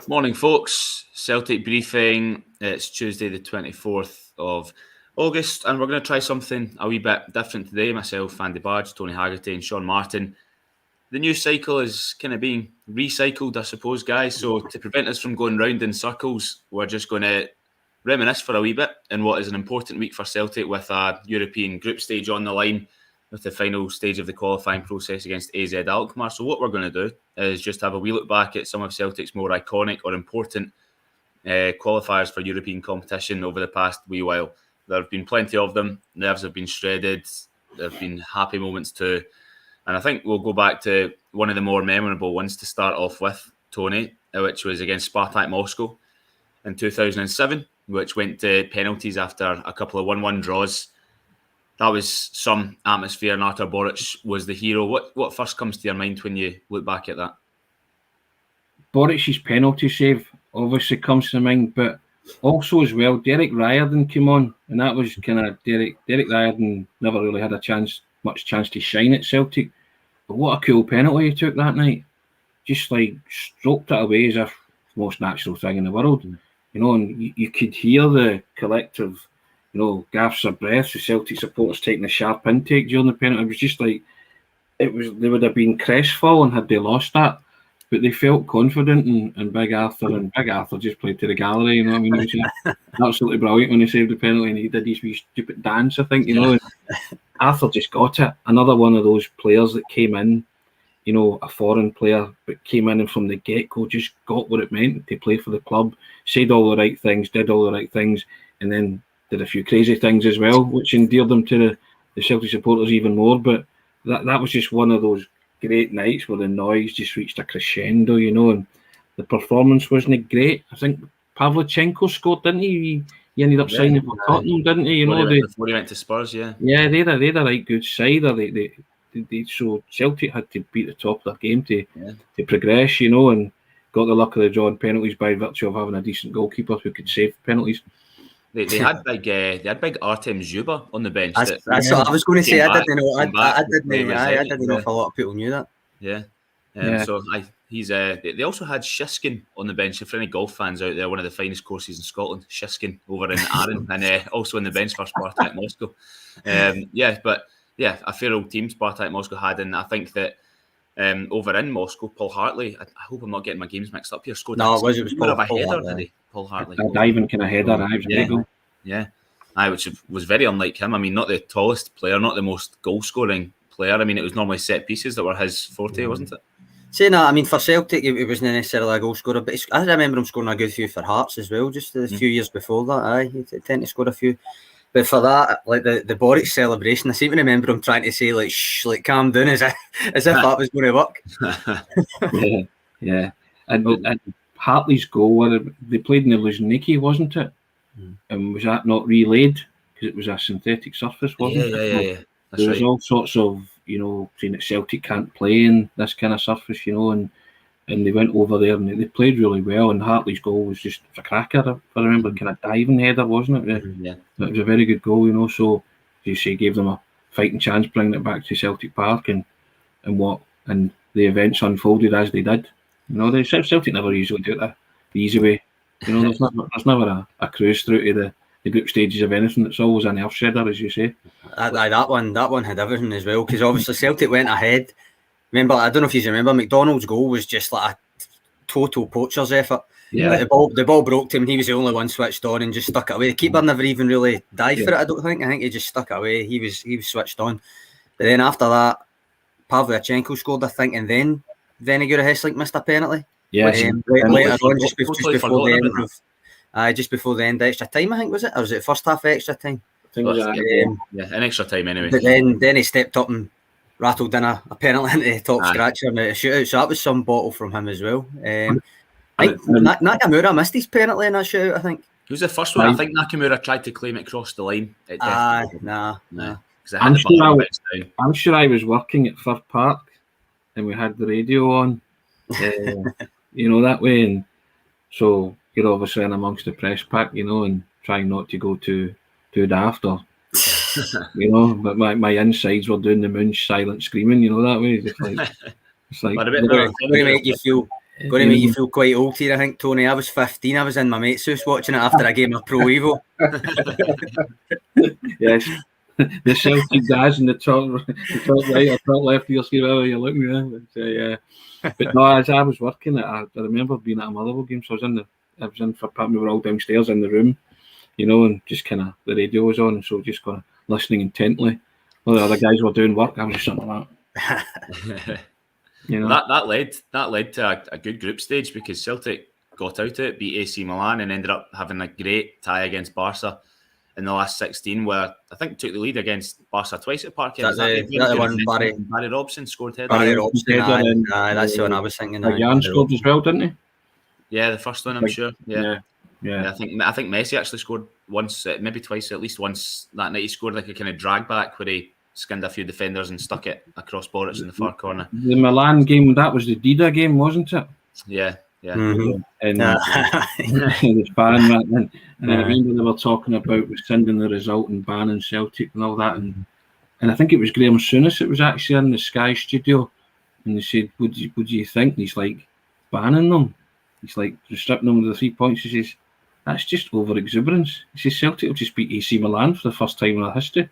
Morning, folks. Celtic briefing. It's Tuesday, the 24th of August, and we're going to try something a wee bit different today. Myself, Andy Bargh, Tony Haggerty, and Sean Martin. The news cycle is kind of being recycled, I suppose, guys. So to prevent us from going round in circles, we're just going to reminisce for a wee bit in what is an important week for Celtic with a European group stage on the line, with the final stage of the qualifying process against AZ Alkmaar. So what we're going to do is just have a wee look back at some of Celtic's more iconic or important qualifiers for European competition over the past wee while. There have been plenty of them. Nerves have been shredded. There have been happy moments too. And I think we'll go back to one of the more memorable ones to start off with, Tony, which was against Sparta Moscow in 2007, which went to penalties after a couple of 1-1 draws. That was some atmosphere, and Artur Boruc was the hero. What first comes to your mind when you look back at that? Boruc's penalty save obviously comes to mind, but also as well, Derek Riordan came on, and that was kind of Derek Riordan never really had much chance to shine at Celtic. But what a cool penalty he took that night. Just like stroked it away as if the most natural thing in the world. You know, and you could hear the collective, gasps of breath, the Celtic supporters taking a sharp intake during the penalty. It was just like, they would have been crestfallen had they lost that, but they felt confident, and Big Arthur just played to the gallery, you know what I mean? He was absolutely brilliant when he saved the penalty, and he did his wee stupid dance, I think, and Arthur just got it. Another one of those players that came in, a foreign player, but came in and from the get-go just got what it meant to play for the club, said all the right things, did all the right things, and then did a few crazy things as well, which endeared them to the Celtic supporters even more. But that was just one of those great nights where the noise just reached a crescendo, and the performance wasn't great. I think Pavlyuchenko scored, didn't he? He ended up signing for Tottenham, didn't he? Before he went to Spurs, yeah. Yeah, they're a right good side. So Celtic had to beat the top of their game to progress, and got the luck of the draw in penalties by virtue of having a decent goalkeeper who could save penalties. They had big Artem Zhuba on the bench. That's what I was going to say. I didn't know if a lot of people knew that. Yeah. So they also had Shiskin on the bench. For any golf fans out there, one of the finest courses in Scotland, Shiskin over in Arran, and also on the bench for Sparta Moscow. A fair old team Sparta Moscow had, and I think that over in Moscow, Paul Hartley, I hope I'm not getting my games mixed up here, scored it was Paul Hartley. A diving kind of header, which was very unlike him. I mean, not the tallest player, not the most goal-scoring player. I mean, it was normally set pieces that were his forte, wasn't it? Saying that, I mean, for Celtic, it wasn't necessarily a goal scorer, but I remember him scoring a good few for Hearts as well, just a few years before that. He tended to score a few. But for that, like the Boruc celebration, I seem to remember him trying to say, like, shh, like, calm down, as if that was going to work. Yeah. And Hartley's goal, they played in the Luzhniki, wasn't it? And was that not relayed? Because it was a synthetic surface, wasn't it? Yeah. There was all sorts of, saying that Celtic can't play in this kind of surface, and they went over there and they played really well. And Hartley's goal was just a cracker, if I remember, kind of diving header, wasn't it? Yeah. It was a very good goal, So, as you say, gave them a fighting chance bringing it back to Celtic Park, and the events unfolded as they did. Celtic never usually do it the easy way. There's never a cruise through to the group stages of anything. It's always an earth shedder, as you say. That one had everything as well, because obviously Celtic went ahead. Remember, I don't know if you remember, McDonald's goal was just like a total poacher's effort. Yeah. Like the ball broke to him, and he was the only one switched on and just stuck it away. The keeper never even really dived for it, I don't think. I think he just stuck it away. He was switched on. But then after that, Pavlyuchenko scored, I think, and then Venegura Hesselink missed a penalty. Yes. Later on, just before the end of extra time, I think, was it? Or was it first half extra time? An extra time anyway. But then he stepped up and rattled in a penalty into the top scratcher in a shootout. So that was some bottle from him as well. I think Nakamura missed his penalty in that shootout, I think. It was the first one. I think Nakamura tried to claim it crossed the line. Nah. I'm sure I was working at Fir Park and we had the radio on, that way. And so you're obviously in amongst the press pack, and trying not to go too daft or, but my insides were doing the moon's silent screaming, that way. It's like going to make you feel Going to make you feel quite old here, I think, Tony. I was 15. I was in my mate's house watching it after a game of Pro Evo. Yes. The Celtic guys in the top right or top left of your screen, wherever you're looking at. But no, as I was working, I remember being at a Motherwell game, so I was in for part. We were all downstairs in the room, and just kind of the radio was on, so just kind of listening intently. While the other guys were doing work, I was just something like that. That led to a good group stage, because Celtic got out of it, beat AC Milan, and ended up having a great tie against Barca in the last 16, where I think took the lead against Barca twice at Parkhead. That one Barry Robson scored header. Barry Robson, that's the one I was thinking. Jan scored as well, didn't he? Yeah, the first one, I'm sure. Yeah. Yeah. I think Messi actually scored once, maybe twice, at least once that night. He scored like a kind of drag back where he skinned a few defenders and stuck it across Boris in the far corner. The Milan game, that was the Dida game, wasn't it? Yeah. Mm-hmm. And the ban, and I remember they were talking about rescinding the result and banning Celtic and all that, and I think it was Graham Souness. It was actually in the Sky studio, and they said, "Would you think?" And he's like, banning them. He's like, stripping them of the 3 points. He says, "That's just over exuberance." He says, "Celtic will just beat AC Milan for the first time in their history."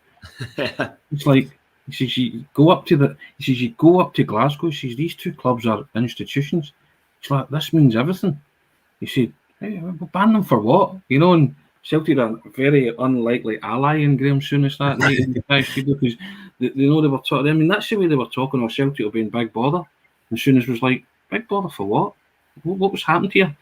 It's like, he says, you go up to Glasgow. He says, these two clubs are institutions. It's like, this means everything. He said, hey, we'll ban them for what? And Celtic are a very unlikely ally in Graham Souness that night in the Sky studio, because they were talking. I mean, that's the way they were talking, or Celtic will be in big bother. And Souness was like, big bother for what? What was happening here?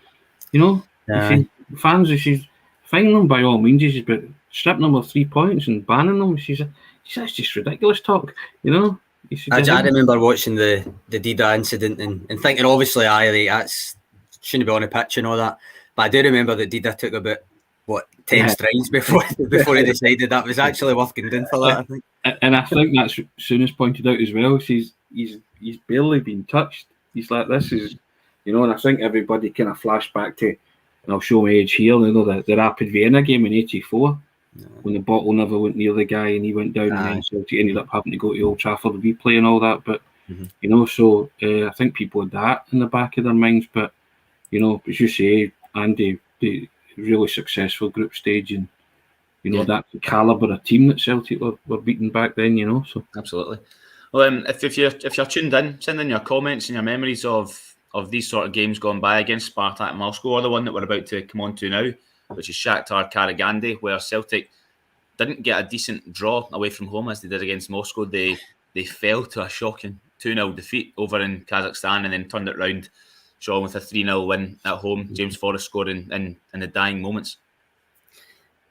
He said, fans, he says, fine them by all means, he says, but stripping them of 3 points and banning them, he says, that's just ridiculous talk, He said, I remember watching the Dida incident and thinking, obviously, that's shouldn't be on the pitch and all that. But I do remember that Dida took about 10 strides before he decided that was actually worth going down for that. I think. And I think that's Souness pointed out as well. He's barely been touched. He's like, this is, and I think everybody kind of flashed back to, and I'll show my age here, the Rapid Vienna game in '84. When the bottle never went near the guy and he went down, and then Celtic ended up having to go to Old Trafford to replay and all that. But so I think people had that in the back of their minds. But as you say, Andy, the really successful group stage, and that calibre of team that Celtic were beating back then. So absolutely. Well, if you're tuned in, send in your comments and your memories of these sort of games gone by against Sparta Moscow, or the one that we're about to come on to now, which is Shakhter Karagandy, where Celtic didn't get a decent draw away from home as they did against Moscow. They fell to a shocking 2-0 defeat over in Kazakhstan, and then turned it round, Sean, with a 3-0 win at home. James Forrest scoring in the dying moments.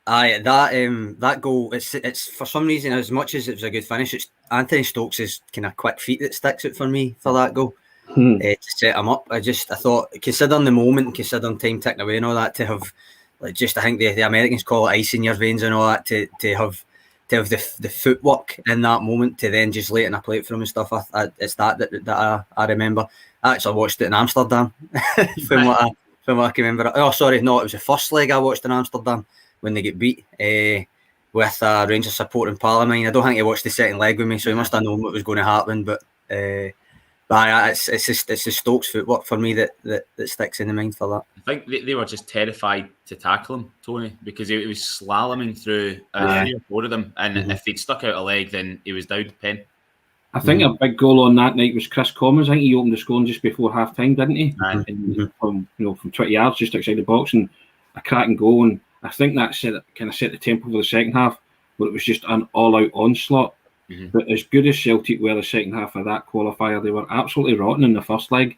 Aye, that goal, it's for some reason, as much as it was a good finish, it's Anthony Stokes' kind of quick feet that sticks it for me for that goal. To set him up. I thought, considering the moment, considering time ticking away and all that, to have, I think the Americans call it ice in your veins and all that, to have the footwork in that moment, to then just lay it in a plate for him and stuff. It's that I remember. I actually watched it in Amsterdam from what I can remember. Oh, sorry, no, it was the first leg I watched in Amsterdam when they get beat with a Rangers supporting Palomine. I don't think he watched the second leg with me, so he must have known what was going to happen. But it's the Stokes footwork for me that sticks in the mind for that. I think they were just terrified to tackle him, Tony, because he was slaloming through 3 or 4 of them, and if he'd stuck out a leg, then he was down to pen. I think a big goal on that night was Chris Commons. I think he opened the scoring just before half time, didn't he? From 20 yards just outside the box, and a cracking goal. And I think that kind of set the tempo for the second half, where it was just an all-out onslaught. But as good as Celtic were the second half of that qualifier, they were absolutely rotten in the first leg.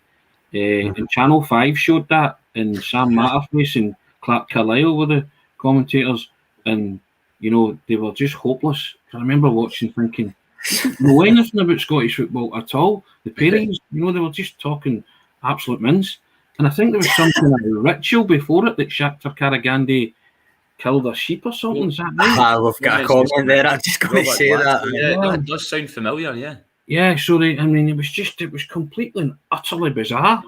And Channel 5 showed that, and Sam Matterface and Clark Carlisle were the commentators, and they were just hopeless. I remember watching, thinking, know anything about Scottish football at all. The pairings, they were just talking absolute mince. And I think there was some kind of ritual before it that Shakhter Karagandy killed a sheep or something. Is that right? We've got a comment there. I'm just going to say that. Yeah, it does sound familiar. Yeah. Yeah. So it was completely and utterly bizarre,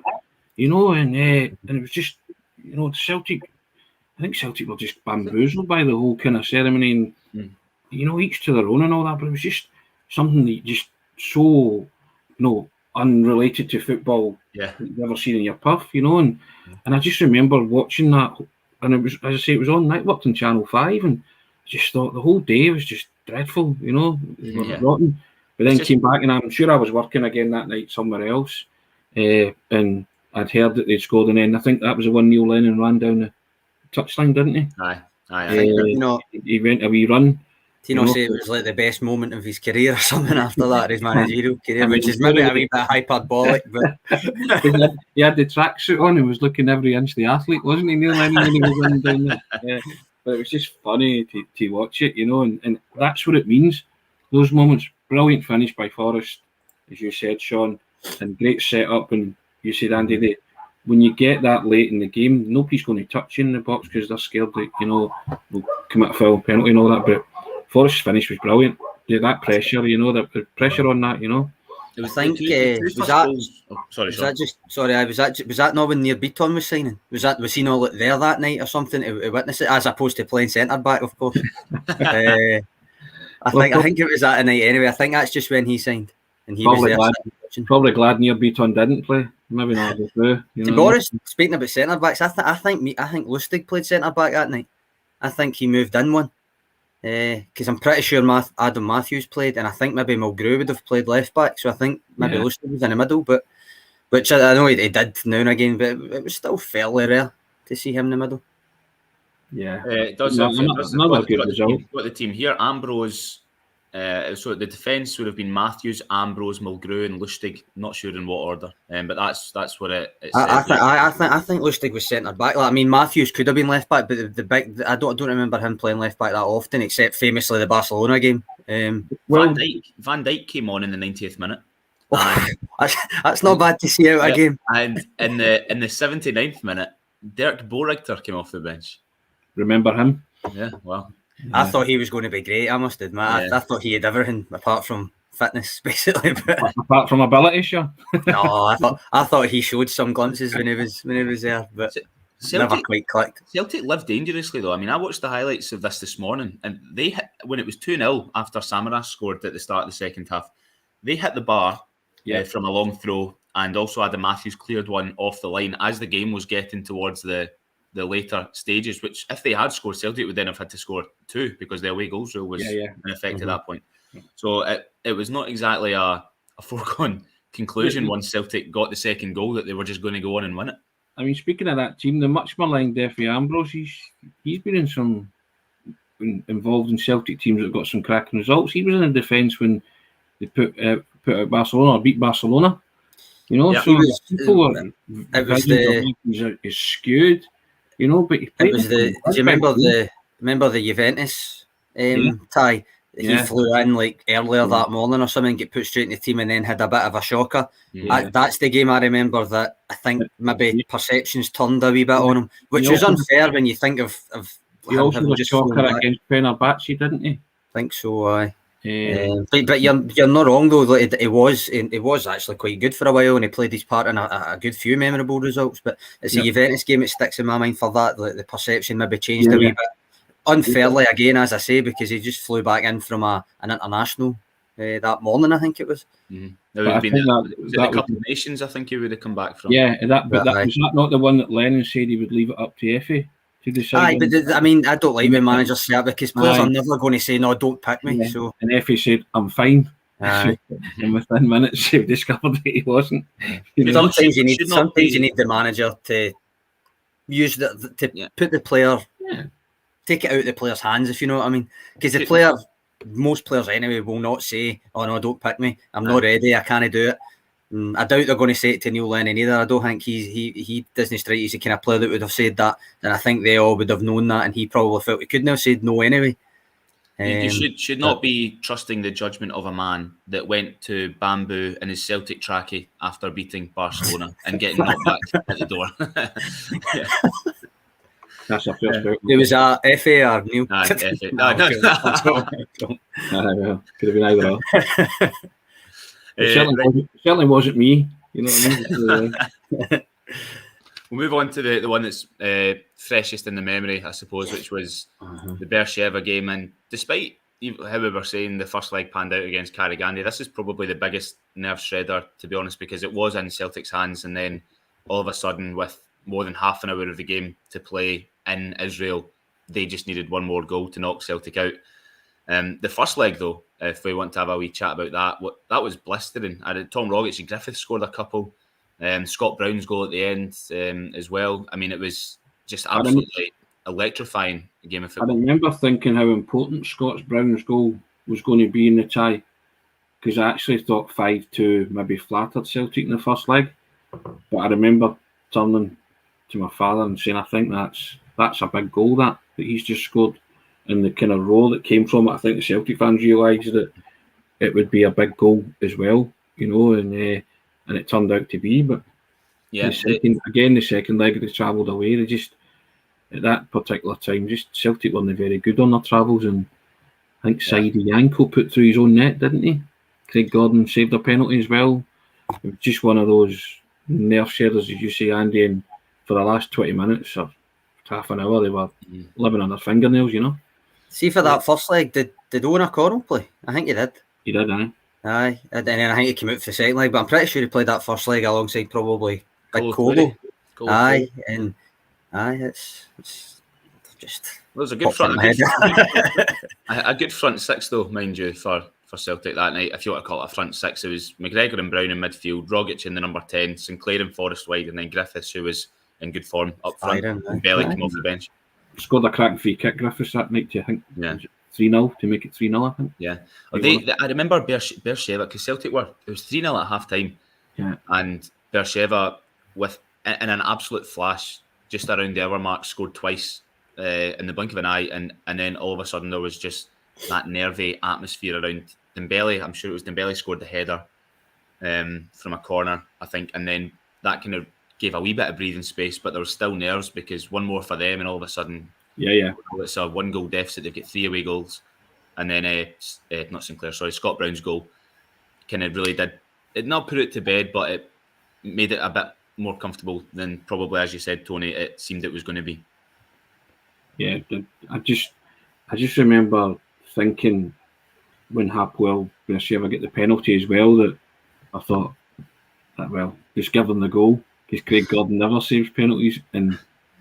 and it was just, Celtic. I think Celtic were just bamboozled by the whole kind of ceremony, and each to their own and all that. But it was just something that just so, unrelated to football you've never seen in your puff, and I just remember watching that, and it was, as I say, it was on night, worked on Channel 5, and I just thought the whole day was just dreadful, rotten. But then came back, and I'm sure I was working again that night somewhere else, and I'd heard that they'd scored, and then I think that was the one Neil Lennon ran down the touchline, didn't he? Aye. He went a wee run. Tino said it was like the best moment of his career or something after that, his managerial career, which is maybe a wee bit hyperbolic, but he had the tracksuit on and was looking every inch the athlete, wasn't he, Neil Lennon, when he was running down there? But it was just funny to watch it, and that's what it means. Those moments, brilliant finish by Forrest, as you said, Sean, and great setup. And you said, Andy, when you get that late in the game, nobody's going to touch you in the box because they're scared that, will commit a foul, penalty and all that. But Forrest's finish was brilliant. That pressure, the pressure on that, was that not when Near Beaton was signing? Was he not there that night or something to witness it, as opposed to playing centre back, of course? I think it was that night anyway. I think that's just when he signed, and he was there. Probably glad Near Beaton didn't play. Maybe not. Boris, speaking about centre backs, I think Lustig played centre back that night. I think he moved in one. Because I'm pretty sure Adam Matthews played, and I think maybe Mulgrew would have played left back, so I think maybe Lustig was in the middle, but which I know he did now and again, but it was still fairly rare to see him in the middle. It does. Another good result. Got the team here. Ambrose. So the defence would have been Matthews, Ambrose, Mulgrew, and Lustig. Not sure in what order, but that's what it. I think Lustig was centre back. Matthews could have been left back, but the big I don't remember him playing left back that often, except famously the Barcelona game. Van Dijk came on in the 90th minute. That's not bad to see out a game. And in the 79th minute, Dirk Boerigter came off the bench. Remember him? Yeah, well. I thought he was going to be great, I must admit. I thought he had everything apart from fitness, basically. But apart from ability, sure. No, I thought he showed some glimpses when he was there, but never quite clicked. Celtic lived dangerously, though. I watched the highlights of this morning, and they hit, when it was 2-0 after Samaras scored at the start of the second half, they hit the bar from a long throw, and also Adam Matthews cleared one off the line as the game was getting towards the later stages, which if they had scored, Celtic would then have had to score 2 because the away goals rule was in effect at that point. So it was not exactly a foregone conclusion once Celtic got the second goal that they were just going to go on and win it. Speaking of that team, the much maligned Effie Ambrose, he's been involved in Celtic teams that got some cracking results. He was in the defence when they put out Barcelona or beat Barcelona. So people were is skewed. But he played. Do you remember the Juventus tie? He flew in earlier that morning or something, get put straight in the team, and then had a bit of a shocker. That's the game I remember that I think maybe perceptions turned a wee bit on him, which was unfair when you think of. He also was a shocker against Fenerbahce, didn't he? I think so. Aye. But you're not wrong though. It was actually quite good for a while, and he played his part in a good few memorable results. But it's a Juventus game that sticks in my mind for that. The perception maybe changed a wee bit unfairly again, as I say, because he just flew back in from an international that morning. I think it was. There would have been the Cup of Nations. I think he would have come back from. Yeah, was that not the one that Lennon said he would leave it up to Effie? Aye, but I don't like when managers say that because players are never going to say no, don't pick me. So and Effie said I'm fine. And within minutes they've discovered that he wasn't. Sometimes you need the manager to use put the player, take it out of the player's hands, if you know what I mean. Because the player, most players anyway, will not say, "Oh no, don't pick me. I'm not ready. I can't do it." I doubt they're going to say it to Neil Lennon either. I don't think he doesn't strike as the kind of player that would have said that. And I think they all would have known that, and he probably felt he couldn't have said no anyway. You should not be trusting the judgment of a man that went to Bamboo in his Celtic trackie after beating Barcelona and getting knocked back at the door. That's a first out. It was a FA or Neil. FA. Could have been either or. It certainly wasn't me. You know what I mean? We'll move on to the one that's freshest in the memory, I suppose, which was the Be'er Sheva game. And despite how we were saying the first leg panned out against Karagandy, this is probably the biggest nerve shredder, to be honest, because it was in Celtic's hands, and then all of a sudden, with more than half an hour of the game to play in Israel, they just needed one more goal to knock Celtic out. The first leg, though, if we want to have a wee chat about that was blistering. Tom Rogic and Griffith scored a couple. Scott Brown's goal at the end as well. I mean, it was just absolutely electrifying game of football. I remember thinking how important Scott Brown's goal was going to be in the tie, because I actually thought 5-2 maybe flattered Celtic in the first leg. But I remember turning to my father and saying, I think that's a big goal that he's just scored. And the kind of roar that came from it, I think the Celtic fans realised that it would be a big goal as well, and it turned out to be. But the second leg they travelled away. They just, at that particular time, Celtic weren't very good on their travels, and I think Saidi Yanko put through his own net, didn't he? Craig Gordon saved a penalty as well. It was just one of those nerve shedders, as you say, Andy, and for the last 20 minutes or half an hour, they were living on their fingernails, See, for that first leg, did Owen O'Connell play? I think he did. He did, aye. Aye, and then I think he came out for the second leg, but I'm pretty sure he played that first leg alongside probably Big Colo. Aye, and it's just... Well, it was a good front six, though, mind you, for Celtic that night. If you want to call it a front six, it was McGregor and Brown in midfield, Rogic in the number 10, Sinclair and Forrest wide, and then Griffiths, who was in good form up front, and Belly came off the bench. Scored a cracking free kick, Griffiths, that night, I think. Yeah. 3-0 to make it 3-0, I think. Yeah. I remember Be'er Sheva, because Celtic it was 3-0 at half time. Yeah. And Be'er Sheva, in an absolute flash, just around the hour mark, scored twice in the blink of an eye. And then all of a sudden, there was just that nervy atmosphere around Dembele. I'm sure it was Dembele scored the header from a corner, I think. And then that kind of gave a wee bit of breathing space, but there was still nerves because one more for them, and all of a sudden, it's a 1-goal deficit. They've got 3 away goals, and then Scott Brown's goal kind of really did it, not put it to bed, but it made it a bit more comfortable than probably, as you said, Tony, it seemed it was going to be. Yeah, I just remember thinking when Hapoel Be'er Sheva get the penalty as well, that I thought that, just give them the goal, because Craig Gordon never saves penalties, and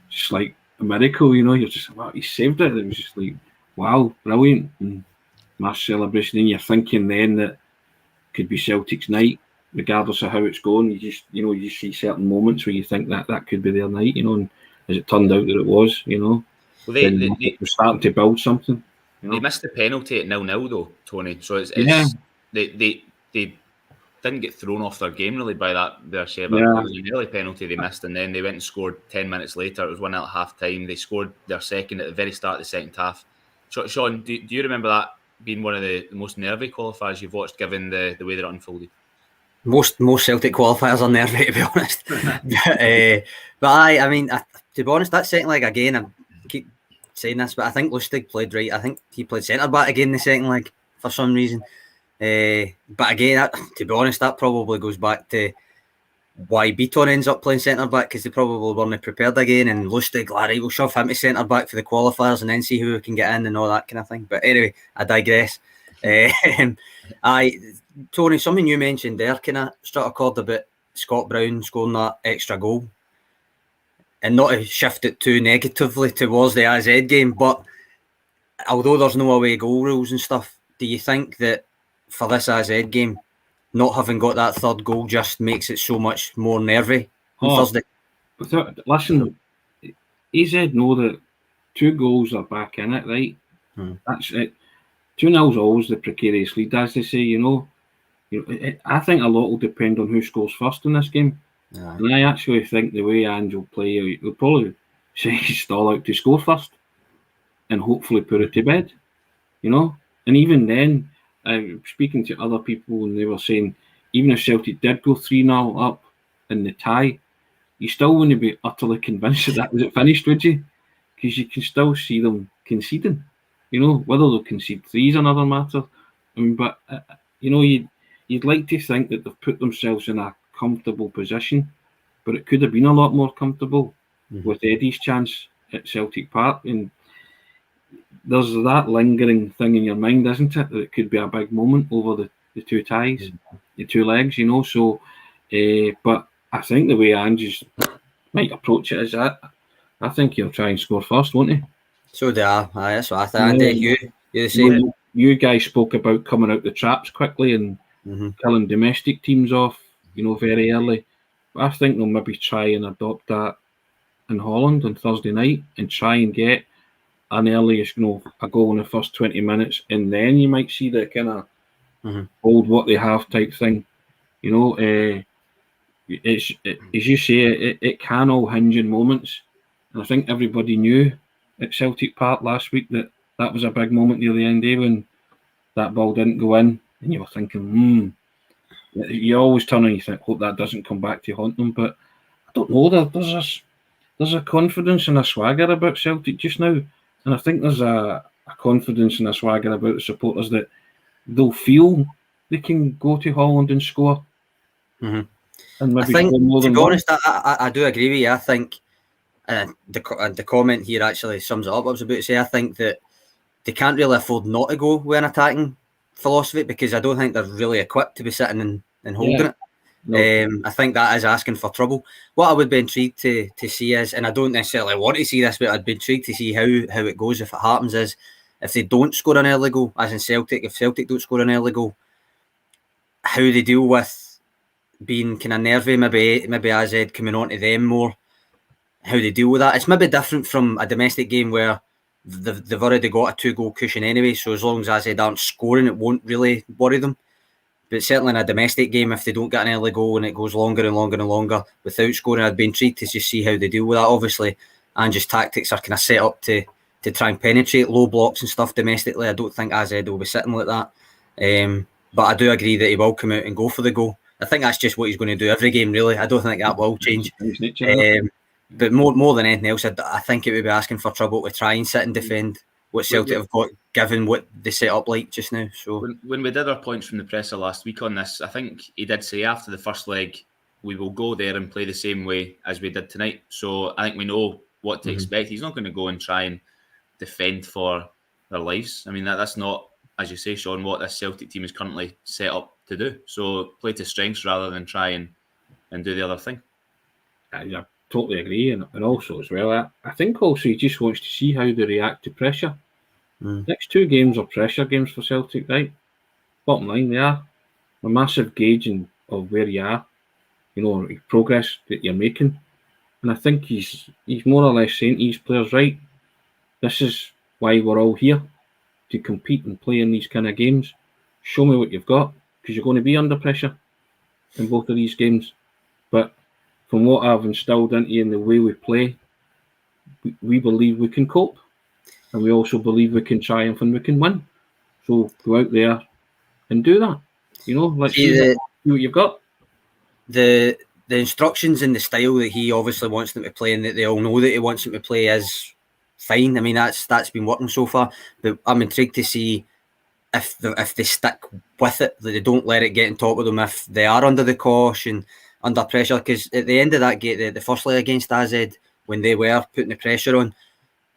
just like a miracle, you're just, wow, he saved it. It was just like, wow, brilliant, and mass celebration. And you're thinking then that could be Celtic's night, regardless of how it's going. You see certain moments where you think that could be their night, and as it turned out that it was, Well, they were starting to build something. They missed the penalty at 0-0 though, Tony. So they didn't get thrown off their game really by that Be'er Sheva. It was an early penalty they missed, and then they went and scored 10 minutes later. It was 1-0 at half time. They scored their second at the very start of the second half. Sean, do you remember that being one of the most nervy qualifiers you've watched, given the way that it unfolded? Most Celtic qualifiers are nervy, to be honest. But I mean, to be honest, that second leg again, I keep saying this, but I think Lustig played right. I think he played centre back again in the second leg for some reason. But again, to be honest, that probably goes back to why Beaton ends up playing centre back, because they probably weren't prepared again. And Lustig, Larry, we'll shove him to centre back for the qualifiers and then see who we can get in and all that kind of thing. But anyway, I digress. Tony, something you mentioned there kind of struck a chord about Scott Brown scoring that extra goal, and not to shift it too negatively towards the AZ game, but although there's no away goal rules and stuff, do you think that for this AZ game, not having got that third goal just makes it so much more nervy on Thursday? Listen, AZ know that 2 goals are back in it, right? That's it. 2-0's always the precarious lead, as they say, I think a lot will depend on who scores first in this game. Yeah. And I actually think the way Ange will play, he'll probably say he's still out to score first and hopefully put it to bed, And even then, speaking to other people, and they were saying, even if Celtic did go 3-0 up in the tie, you still wouldn't be utterly convinced that was it finished, would you? Because you can still see them conceding. Whether they'll concede 3 is another matter. But you'd like to think that they've put themselves in a comfortable position, but it could have been a lot more comfortable with Eddie's chance at Celtic Park. And there's that lingering thing in your mind, isn't it? That it could be a big moment over the two ties, the two legs, So, but I think the way Ange might approach it is that I think he'll try and score first, won't he? So do I. Aye, that's what I think. Andy, you the same? You guys spoke about coming out the traps quickly and killing domestic teams off, very early. But I think they'll maybe try and adopt that in Holland on Thursday night and try and get an earliest, a goal in the first 20 minutes, and then you might see the kind of hold what they have type thing. It's as you say, it can all hinge in moments, and I think everybody knew at Celtic Park last week that was a big moment near the end, when that ball didn't go in, and you were thinking, you always turn and you think, hope that doesn't come back to haunt them. But I don't know, there's a confidence and a swagger about Celtic just now, and I think there's a confidence and a swagger about the supporters that they'll feel they can go to Holland and score. And maybe I think, more to than be one. honest, I do agree with you. I think the comment here actually sums it up. I was about to say, I think that they can't really afford not to go with an attacking philosophy, because I don't think they're really equipped to be sitting and holding it. No. I think that is asking for trouble. What I would be intrigued to see is, and I don't necessarily want to see this, but I'd be intrigued to see how it goes if it happens, is if they don't score an early goal, as in Celtic, if Celtic don't score an early goal, how they deal with being kind of nervy, maybe AZ coming on to them more, how they deal with that. It's maybe different from a domestic game where they've already got a 2-goal cushion anyway, so as long as AZ aren't scoring, it won't really worry them. But certainly in a domestic game, if they don't get an early goal and it goes longer and longer and longer without scoring, I'd be intrigued to just see how they deal with that. Obviously, Ange's tactics are kind of set up to try and penetrate low blocks and stuff domestically. I don't think AZ will be sitting like that. But I do agree that he will come out and go for the goal. I think that's just what he's going to do every game, really. I don't think that will change. But more than anything else, I think it would be asking for trouble to try and sit and defend what Celtic have got, given what they set up like just now. So when we did our points from the presser last week on this, I think he did say after the first leg, we will go there and play the same way as we did tonight. So I think we know what to expect. He's not going to go and try and defend for their lives. I mean, that's not, as you say, Sean, what this Celtic team is currently set up to do. So play to strengths rather than try and do the other thing. I totally agree, and also as well, I think also he just wants to see how they react to pressure. Next 2 games are pressure games for Celtic, right? Bottom line, they are a massive gauging of where you are, progress that you're making. And I think he's more or less saying to his players, right, this is why we're all here, to compete and play in these kind of games. Show me what you've got, because you're going to be under pressure in both of these games. But from what I've instilled into you in the way we play, we believe we can cope. And we also believe we can triumph and we can win. So go out there and do that. Let's see what you've got. The instructions and the style that he obviously wants them to play, and that they all know that he wants them to play, is fine. I mean, that's been working so far. But I'm intrigued to see if they stick with it, that they don't let it get on top of them if they are under the cosh and under pressure. Because at the end of that game, the first leg against AZ, when they were putting the pressure on,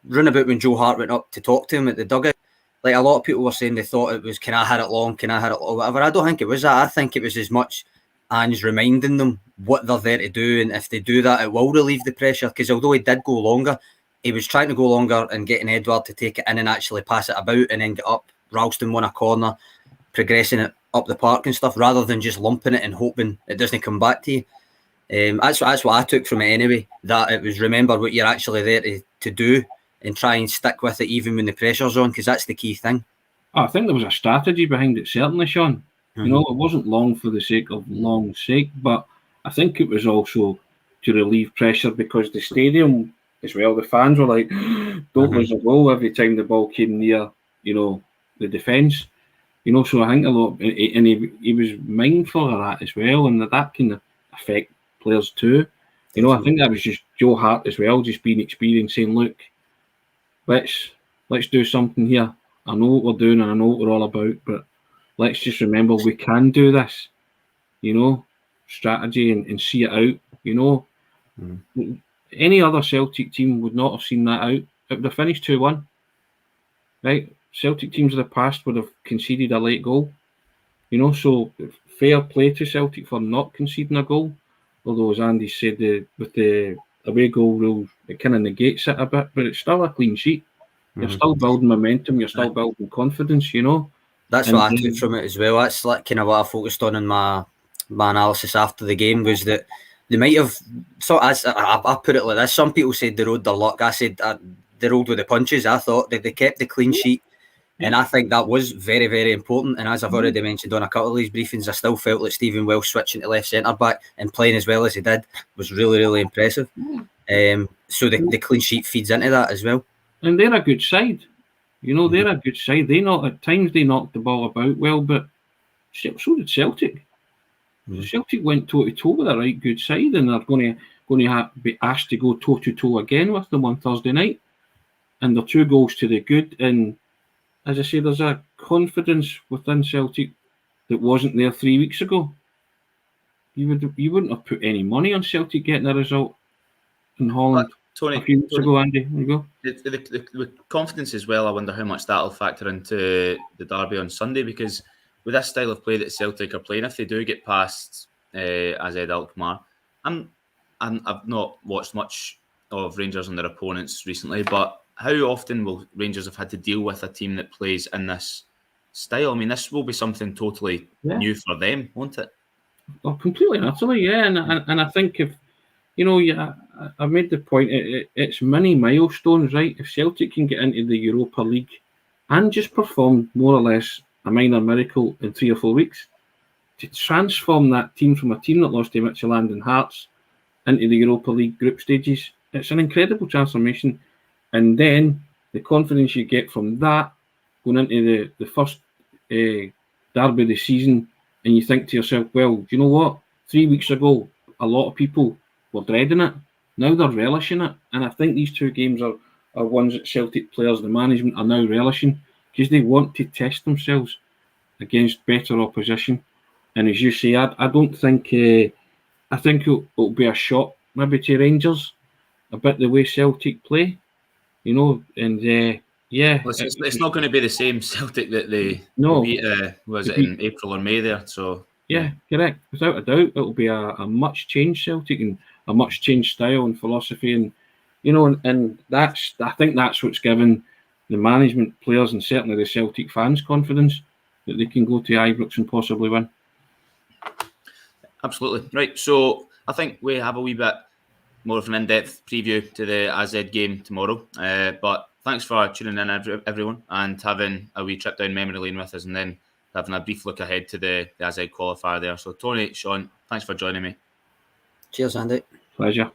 run about when Joe Hart went up to talk to him at the dugout, like a lot of people were saying they thought it was, can I hit it long, whatever. I don't think it was that. I think it was as much Ange reminding them what they're there to do, and if they do that, it will relieve the pressure. Because although he did go longer, he was trying to go longer and getting Edward to take it in and actually pass it about and then get up. Ralston won a corner, progressing it up the park and stuff, rather than just lumping it and hoping it doesn't come back to you. That's what I took from it anyway, that it was remember what you're actually there to do and try and stick with it even when the pressure's on, because that's the key thing. I think there was a strategy behind it, certainly, Sean. It wasn't long for the sake of long's sake, but I think it was also to relieve pressure, because the stadium as well, the fans were like, don't lose a goal every time the ball came near, the defence. So I think a lot, and he was mindful of that as well, and that can affect players too. I think that was just Joe Hart as well, just being experienced, saying, look, let's do something here. I know what we're doing and I know what we're all about, but let's just remember we can do this, strategy and see it out, Any other Celtic team would not have seen that out. It would have finished 2-1. right? Celtic teams of the past would have conceded a late goal. So fair play to Celtic for not conceding a goal. Although, as Andy said, with the away goal rule, it kind of negates it a bit, but it's still a clean sheet. You're still building momentum, you're still building confidence, That's And what I took from it as well. That's like kind of what I focused on in my analysis after the game, was that they might have. So as I put it like this, some people said they rode their luck. I said they rolled with the punches. I thought that they kept the clean sheet. And I think that was very, very important. And as I've already mentioned on a couple of these briefings, I still felt like Stephen Welsh switching to left centre-back and playing as well as he did was really, really impressive. So the clean sheet feeds into that as well. And they're a good side. They're a good side. At times they knocked the ball about well, but so did Celtic. Celtic went toe-to-toe with a right good side, and they're going to be asked to go toe-to-toe again with them on Thursday night. And they're 2 goals to the good. And as I say, there's a confidence within Celtic that wasn't there 3 weeks ago. You wouldn't have put any money on Celtic getting a result in Holland a few weeks ago, Andy. There you go. The confidence as well, I wonder how much that'll factor into the derby on Sunday, because with this style of play that Celtic are playing, if they do get past AZ Alkmaar, I've not watched much of Rangers and their opponents recently, but how often will Rangers have had to deal with a team that plays in this style? I mean, this will be something totally new for them, won't it? Oh, completely and utterly, yeah. And I think if, I made the point, it's many milestones, right? If Celtic can get into the Europa League and just perform more or less a minor miracle in 3 or 4 weeks, to transform that team from a team that lost to Midtjylland and Hearts into the Europa League group stages, it's an incredible transformation. And then the confidence you get from that going into the first derby of the season, and you think to yourself, well, do you know what? 3 weeks ago, a lot of people were dreading it. Now they're relishing it. And I think these 2 games are ones that Celtic players, the management, are now relishing, because they want to test themselves against better opposition. And as you say, I don't think... I think it'll be a shock maybe to Rangers, a bit the way Celtic play. And Well, it's not going to be the same Celtic that they beat, in April or May there. So yeah, correct. Without a doubt, it'll be a much changed Celtic and a much changed style and philosophy, and and I think that's what's given the management, players, and certainly the Celtic fans confidence that they can go to Ibrox and possibly win. Absolutely right. So I think we have a wee bit more of an in-depth preview to the AZ game tomorrow. But thanks for tuning in, everyone, and having a wee trip down memory lane with us, and then having a brief look ahead to the AZ qualifier there. So Tony, Sean, thanks for joining me. Cheers, Andy. Pleasure.